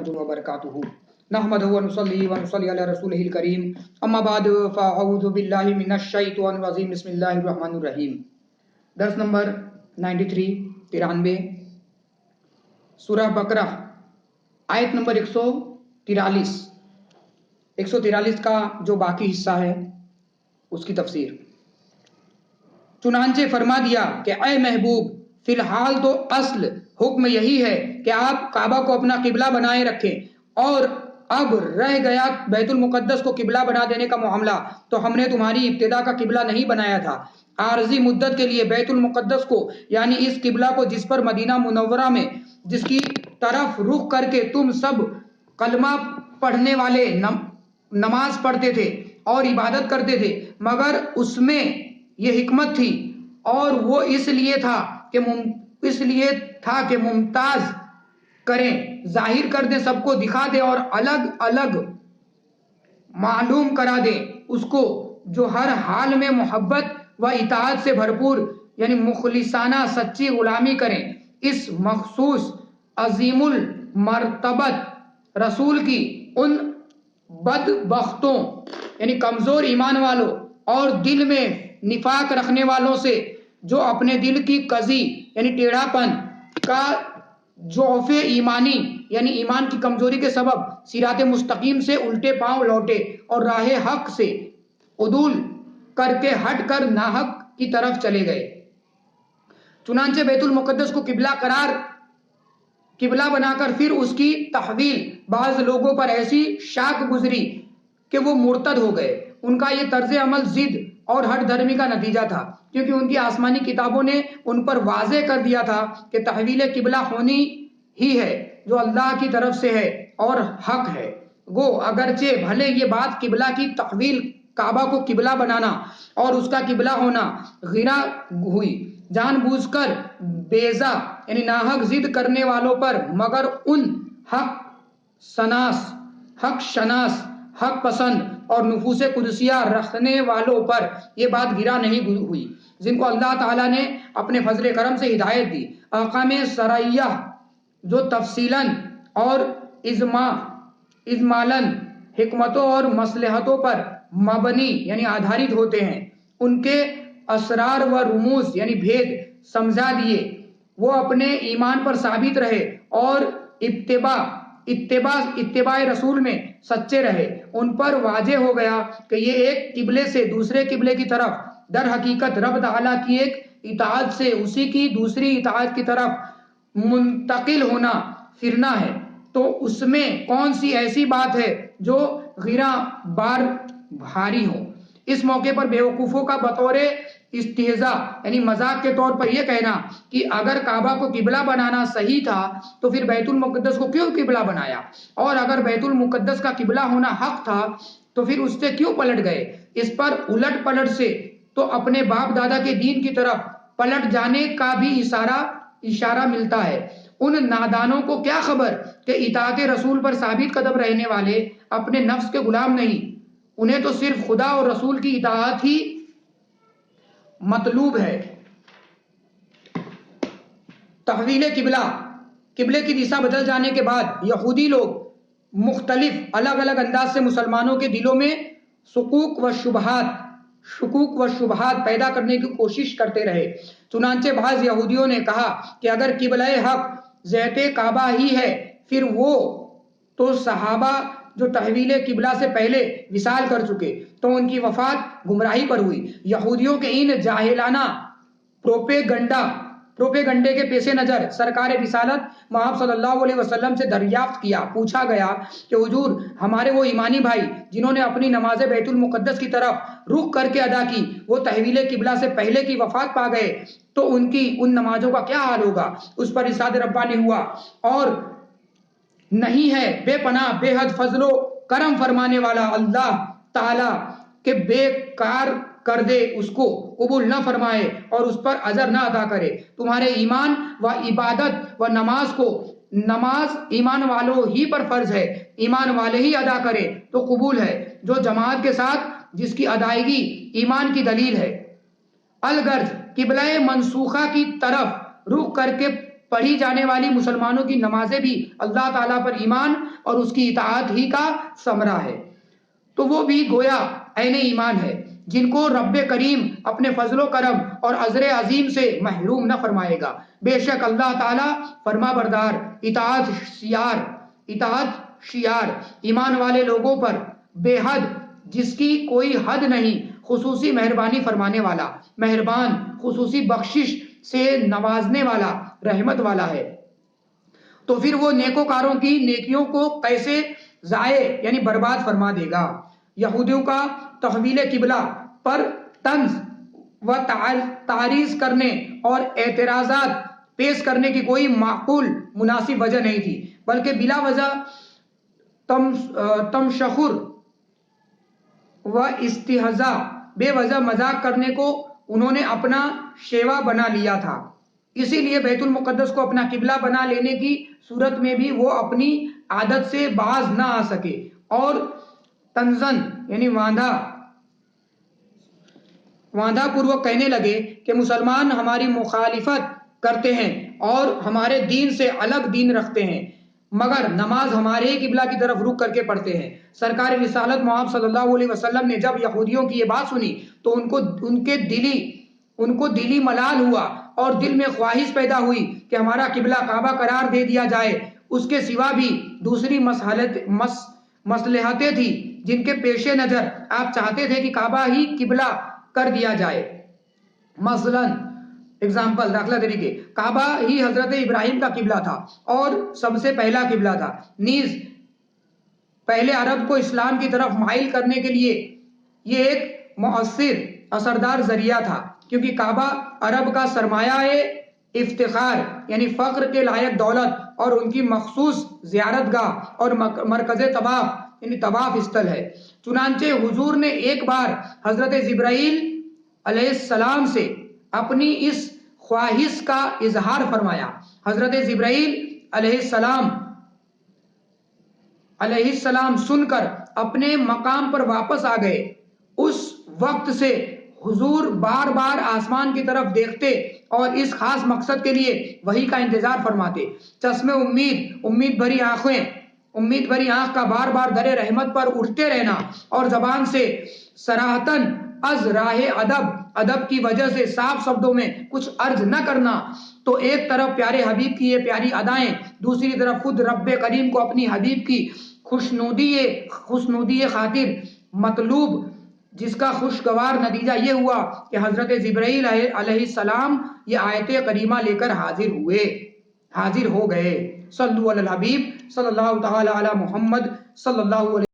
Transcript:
ورحمۃ وبرکاتہ نحمده ونصلي ونصلي على رسوله الكريم اما بعد فاعوذ بالله من الشیطان الرجیم بسم اللہ الرحمن الرحیم۔ درس نمبر 93 سورہ بقرہ آیت نمبر 143 کا جو باقی حصہ ہے اس کی تفسیر۔ چنانچہ فرما دیا کہ اے محبوب فی الحال تو اصل حکم یہی ہے کہ آپ کعبہ کو اپنا قبلہ بنائے رکھیں، اور اب رہ گیا بیت المقدس کو قبلہ بنا دینے کا معاملہ، تو ہم نے تمہاری ابتدا کا قبلہ نہیں بنایا تھا، عارضی مدت کے لیے بیت المقدس کو یعنی اس قبلہ کو جس پر مدینہ منورہ میں جس کی طرف رخ کر کے تم سب کلمہ پڑھنے والے نماز پڑھتے تھے اور عبادت کرتے تھے، مگر اس میں یہ حکمت تھی اور وہ اس لیے تھا کہ ممتاز کریں، ظاہر کر دیں، سب کو دکھا دیں اور الگ الگ معلوم کرا دیں اس کو جو ہر حال میں محبت و اطاعت سے بھرپور یعنی مخلصانہ سچی غلامی کریں۔ اس مخصوص عظیم المرتبت رسول کی ان بدبختوں یعنی کمزور ایمان والوں اور دل میں نفاق رکھنے والوں سے جو اپنے دل کی کزی یعنی ٹیڑھا پن کا ضعف ایمانی یعنی ایمان کی کمزوری کے سبب صراط مستقیم سے الٹے پاؤں لوٹے اور راہ حق سے عدول کر کے ہٹ کر ناحق کی طرف چلے گئے۔ چنانچہ بیت المقدس کو قبلہ بنا کر پھر اس کی تحویل بعض لوگوں پر ایسی شاک گزری کہ وہ مرتد ہو گئے۔ ان کا یہ طرز عمل ضد اور ہٹ دھرمی کا نتیجہ تھا، کیونکہ ان کی آسمانی کتابوں نے ان پر واضح کر دیا تھا کہ تحویل قبلہ ہونی ہی ہے جو اللہ کی طرف سے ہے اور حق ہے۔ گو اگرچہ بھلے یہ بات قبلہ کی تحویل کعبہ کو قبلہ بنانا اور اس کا قبلہ ہونا غرا ہوئی جان بوجھ کر بیزا یعنی ناحق ضد کرنے والوں پر، مگر ان حق شناس حق پسند اور نفوس قدسیہ رکھنے والوں پر یہ بات گرا نہیں ہوئی جن کو اللہ تعالیٰ نے اپنے فضل کرم سے ہدایت دی۔ احکام شرعیہ جو تفصیلاً اور اجمالاً حکمتوں اور مصلحتوں پر مبنی یعنی آدھارت ہوتے ہیں، ان کے اسرار و رموز یعنی بھید سمجھا دیے، وہ اپنے ایمان پر ثابت رہے اور اتباع رسول میں سچے رہے۔ ان پر واضح ہو گیا کہ یہ ایک قبلے سے دوسرے قبلے کی طرف در حقیقت رب تعالیٰ کی ایک اطاعت سے اسی کی دوسری اطاعت کی طرف منتقل ہونا پھرنا ہے، تو اس میں کون سی ایسی بات ہے جو غیرہ بار بھاری ہو؟ اس موقع پر بیوقوفوں کا بطور استہزاء یعنی مذاق کے طور پر یہ کہنا کہ اگر کعبہ کو قبلہ بنانا صحیح تھا تو پھر بیت المقدس کو کیوں قبلہ بنایا، اور اگر بیت المقدس کا قبلہ ہونا حق تھا تو پھر اس سے کیوں پلٹ گئے؟ اس پر الٹ پلٹ سے تو اپنے باپ دادا کے دین کی طرف پلٹ جانے کا بھی اشارہ ملتا ہے۔ ان نادانوں کو کیا خبر کہ اطاعت رسول پر ثابت قدم رہنے والے اپنے نفس کے غلام نہیں، انہیں تو صرف خدا اور رسول کی اطاعت ہی مطلوب ہے۔ تحویل قبلے کی دشا بدل جانے کے بعد یہودی لوگ مختلف الگ الگ انداز سے مسلمانوں کے دلوں میں شکوک و شبہات پیدا کرنے کی کوشش کرتے رہے۔ چنانچہ بعض یہودیوں نے کہا کہ اگر قبلہ حق ذات کعبہ ہی ہے پھر وہ تو صحابہ جو تحویل قبلہ سے پہلے وصال کر چکے، تو ان کی وفات گمراہی پر ہوئی۔ یہودیوں کے ان جاہلانہ پروپیگنڈے کے پیش نظر سرکار رسالت محمد صلی اللہ علیہ وسلم سے دریافت کیا، پوچھا گیا کہ حضور ہمارے وہ ایمانی بھائی جنہوں نے اپنی نماز بیت المقدس کی طرف رخ کر کے ادا کی، وہ تحویل قبلہ سے پہلے کی وفات پا گئے تو ان نمازوں کا کیا حال ہوگا؟ اس پر ارشاد ربانی ہوا، اور نہیں ہے بے پناہ بے حد فضل و کرم فرمانے والا اللہ تعالیٰ کہ بے کار کر دے، اس کو قبول نہ فرمائے اور اس پر اجر نہ ادا کرے۔ تمہارے ایمان و عبادت و نماز ایمان والوں ہی پر فرض ہے، ایمان والے ہی ادا کرے تو قبول ہے، جو جماعت کے ساتھ جس کی ادائیگی ایمان کی دلیل ہے۔ الغرض قبلہ منسوخہ کی طرف رخ کر کے پڑھی جانے والی مسلمانوں کی نمازیں بھی اللہ تعالیٰ پر ایمان اور اس کی اطاعت ہی کا ثمرہ ہے، تو وہ بھی گویا عین ایمان ہے جن کو رب کریم اپنے فضل و کرم اور اجر عظیم سے محروم نہ فرمائے گا۔ بے شک اللہ تعالیٰ فرما بردار، اطاعت شیار ایمان والے لوگوں پر بے حد جس کی کوئی حد نہیں، خصوصی مہربانی فرمانے والا، مہربان، خصوصی بخشش سے نوازنے والا، رحمت والا ہے۔ تو پھر وہ نیکوکاروں کی نیکیوں کو کیسے ضائع یعنی برباد فرما دے گا۔ یہودیوں کا تحویل قبلہ پر طنز و تعریض کرنے اور اعتراضات پیش کرنے کی کوئی معقول مناسب وجہ نہیں تھی، بلکہ بلا وجہ تمسخر و استہزاء، بے وجہ مذاق کرنے کو انہوں نے اپنا شیوا بنا لیا تھا۔ اسی لیے بیت المقدس کو اپنا قبلہ بنا لینے کی صورت میں بھی وہ اپنی عادت سے باز نہ آ سکے اور تنزن یعنی واندھا پوروک کہنے لگے کہ مسلمان ہماری مخالفت کرتے ہیں اور ہمارے دین سے الگ دین رکھتے ہیں، مگر نماز ہمارے ہی قبلہ کی طرف رخ کر کے پڑھتے ہیں۔ سرکار رسالت محمد صلی اللہ علیہ وسلم نے جب یہودیوں کی یہ بات سنی تو ان کو دلی ملال ہوا اور دل میں خواہش پیدا ہوئی کہ ہمارا قبلہ کعبہ قرار دے دیا جائے۔ اس کے سوا بھی دوسری مصلحتیں تھیں جن کے پیش نظر آپ چاہتے تھے کہ کعبہ ہی قبلہ کر دیا جائے۔ مثلاً اگزامپل داخلہ طریقے، کعبہ ہی حضرت ابراہیم کا قبلہ تھا اور سب سے پہلا قبلہ تھا، نیز پہلے عرب کو اسلام کی طرف مائل کرنے کے لیے یہ ایک مؤثر اثردار ذریعہ تھا، کیونکہ کعبہ عرب کا سرمایہ افتخار یعنی فخر کے لائق دولت اور ان کی مخصوص زیارت گاہ اور مرکز طواف یعنی طواف استل ہے۔ چنانچہ حضور نے ایک بار حضرت جبرائیل علیہ السلام سے اپنی اس خواہش کا اظہار فرمایا۔ حضرت جبرائیل علیہ السلام سن کر اپنے مقام پر واپس آ گئے۔ اس وقت سے حضور بار بار آسمان کی طرف دیکھتے اور اس خاص مقصد کے لیے وحی کا انتظار فرماتے۔ چشم امید بھری آنکھ کا بار بار در رحمت پر اٹھتے رہنا اور زبان سے صراحتاً از راہ ادب کی وجہ سے صاف شبدوں میں کچھ عرض نہ کرنا، تو ایک طرف پیارے حبیب کی یہ پیاری ادائیں، دوسری طرف خود رب کریم کو اپنی حبیب کی خوشنودی خاطر مطلوب، جس کا خوشگوار نتیجہ یہ ہوا کہ حضرت جبرائیل علیہ السلام یہ آیت کریمہ لے کر حاضر ہو گئے۔ صلو علی الحبیب صلی اللہ تعالی علی محمد صلی اللہ علیہ